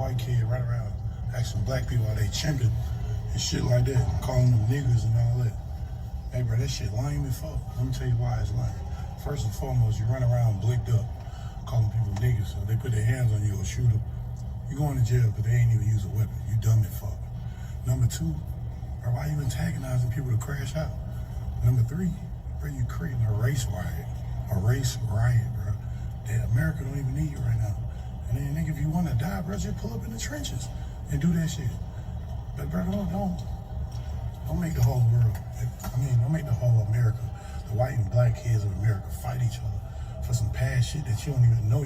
white kid run around asking black people are they chimping and shit like that, calling them niggas and all that. Hey, bro, that shit lame as fuck. Let me tell you why it's lame. First and foremost, you run around blicked up, calling people niggas, so they put their hands on you or shoot them. You going to jail because they ain't even use a weapon. You dumb as fuck. Number two, bro, why you antagonizing people to crash out? Number three, bro, you creating a race riot. A race riot, bro. That America don't even need you right now. And then, nigga, if you want to die, bro, just pull up in the trenches and do that shit. But, bro, don't make the whole world, don't make the whole America, the white and black kids of America fight each other for some past shit that you don't even know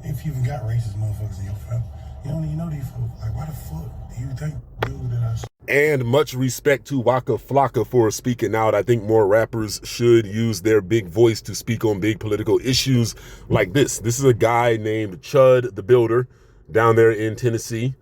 if you even got racist motherfuckers in your family. You don't even know these folks. Like, why the fuck do you think dude that I... And much respect to Waka Flocka for speaking out. I think more rappers should use their big voice to speak on big political issues like this. This is a guy named Chud the Builder down there in Tennessee,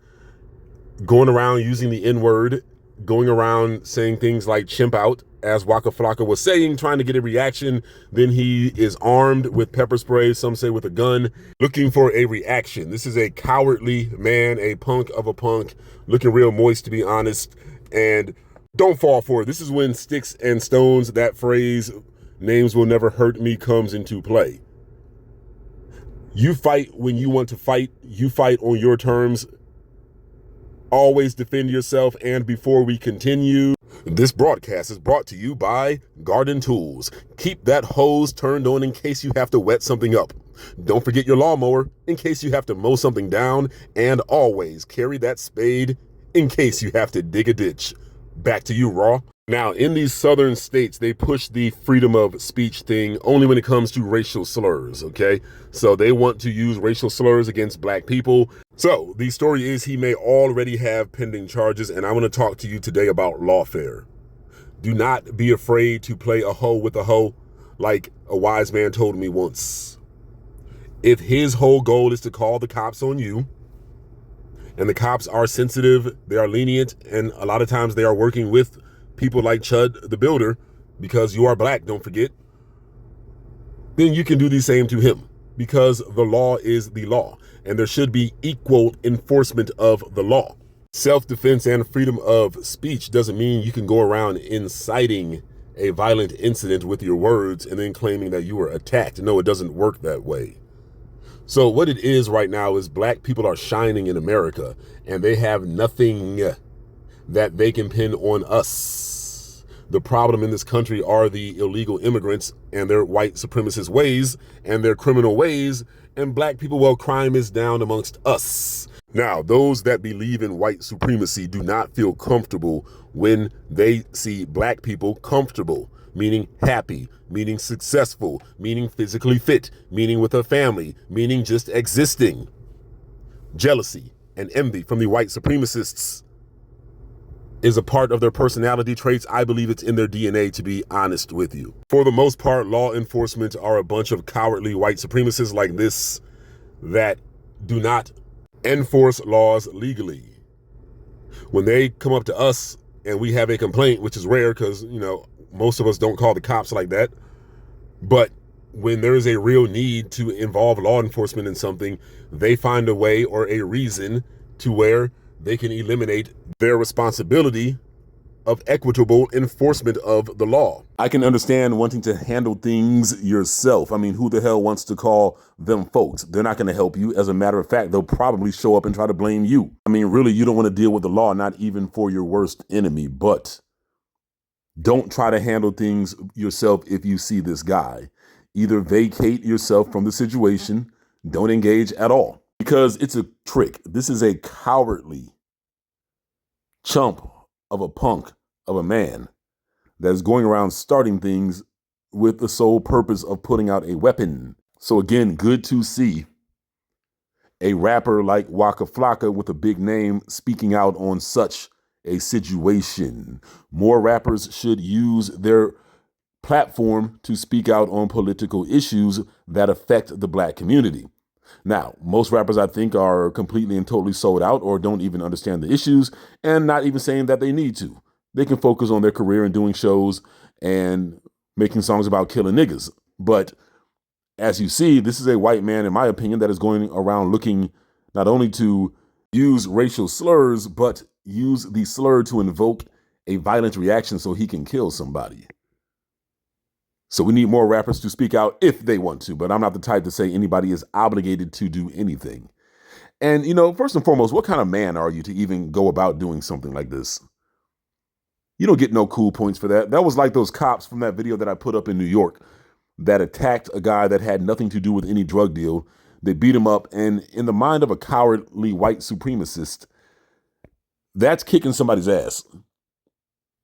going around using the N-word, going around saying things like chimp out, as Waka Flocka was saying, trying to get a reaction. Then he is armed with pepper spray, some say with a gun, looking for a reaction. This is a cowardly man, a punk of a punk, looking real moist, to be honest. And don't fall for it. This is when sticks and stones, that phrase, names will never hurt me, comes into play. You fight when you want to fight. You fight on your terms. Always defend yourself. And before we continue, this broadcast is brought to you by Garden Tools. Keep that hose turned on in case you have to wet something up. Don't forget your lawnmower in case you have to mow something down. And always carry that spade in case you have to dig a ditch. Back to you, Raw. Now, in these southern states, they push the freedom of speech thing only when it comes to racial slurs, okay? So they want to use racial slurs against black people. So the story is he may already have pending charges, and I want to talk to you today about lawfare. Do not be afraid to play a hoe with a hoe, like a wise man told me once. If his whole goal is to call the cops on you, and the cops are sensitive, they are lenient, and a lot of times they are working with people like Chud the Builder, because you are black, don't forget, then you can do the same to him, because the law is the law, and there should be equal enforcement of the law. Self-defense and freedom of speech doesn't mean you can go around inciting a violent incident with your words and then claiming that you were attacked. No, it doesn't work that way. So what it is right now is black people are shining in America, and they have nothing that they can pin on us. The problem in this country are the illegal immigrants and their white supremacist ways and their criminal ways, and black people, well, crime is down amongst us. Now, those that believe in white supremacy do not feel comfortable when they see black people comfortable, meaning happy, meaning successful, meaning physically fit, meaning with a family, meaning just existing. Jealousy and envy from the white supremacists is a part of their personality traits. I believe it's in their DNA, to be honest with you. For the most part, law enforcement are a bunch of cowardly white supremacists like this that do not enforce laws legally. When they come up to us and we have a complaint, which is rare because, most of us don't call the cops like that, but when there is a real need to involve law enforcement in something, they find a way or a reason to where they can eliminate their responsibility of equitable enforcement of the law. I can understand wanting to handle things yourself. I mean, who the hell wants to call them folks? They're not going to help you. As a matter of fact, they'll probably show up and try to blame you. I mean, really, you don't want to deal with the law, not even for your worst enemy. But don't try to handle things yourself if you see this guy. Either vacate yourself from the situation, don't engage at all, because it's a trick. This is a cowardly chump of a punk of a man that is going around starting things with the sole purpose of putting out a weapon. So again, good to see a rapper like Waka Flocka with a big name speaking out on such a situation. More rappers should use their platform to speak out on political issues that affect the black community. Now, most rappers, I think, are completely and totally sold out or don't even understand the issues, and not even saying that they need to. They can focus on their career and doing shows and making songs about killing niggas. But as you see, this is a white man, in my opinion, that is going around looking not only to use racial slurs, but use the slur to invoke a violent reaction so he can kill somebody. So we need more rappers to speak out if they want to, but I'm not the type to say anybody is obligated to do anything. And, first and foremost, what kind of man are you to even go about doing something like this? You don't get no cool points for that. That was like those cops from that video that I put up in New York that attacked a guy that had nothing to do with any drug deal. They beat him up, and in the mind of a cowardly white supremacist, that's kicking somebody's ass.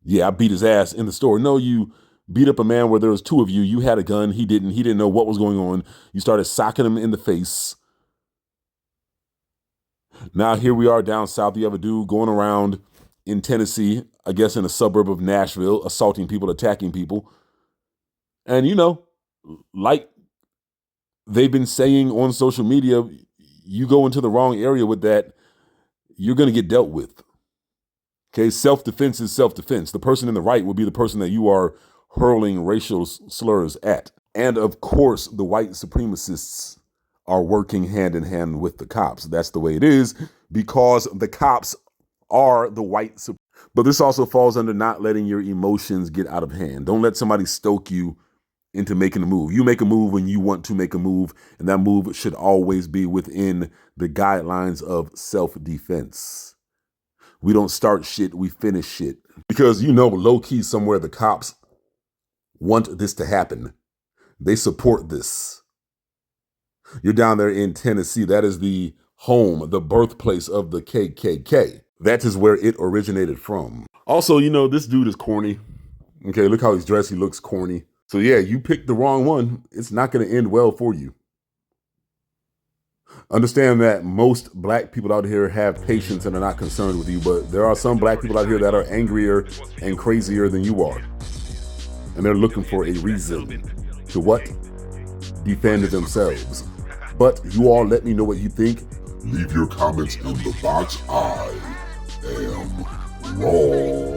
Yeah, I beat his ass in the store. No, you beat up a man where there was two of you. You had a gun. He didn't. He didn't know what was going on. You started socking him in the face. Now here we are down south. You have a dude going around in Tennessee, I guess in a suburb of Nashville, assaulting people, attacking people. And, like they've been saying on social media, you go into the wrong area with that, you're going to get dealt with. Okay, self-defense is self-defense. The person in the right will be the person that you are hurling racial slurs at. And of course, the white supremacists are working hand in hand with the cops. That's the way it is, because the cops are the white supremacists. But this also falls under not letting your emotions get out of hand. Don't let somebody stoke you into making a move. You make a move when you want to make a move, and that move should always be within the guidelines of self-defense. We don't start shit, we finish shit. Because low-key somewhere the cops want this to happen. They support this. You're down there in Tennessee. That is the home, the birthplace of the KKK. That is where it originated from. Also, this dude is corny. Okay, look how he's dressed. He looks corny. So yeah, you picked the wrong one. It's not going to end well for you. Understand that most black people out here have patience and are not concerned with you, but there are some black people out here that are angrier and crazier than you are. And they're looking for a reason to what? Defend themselves. But you all let me know what you think. Leave your comments in the box. I am wrong.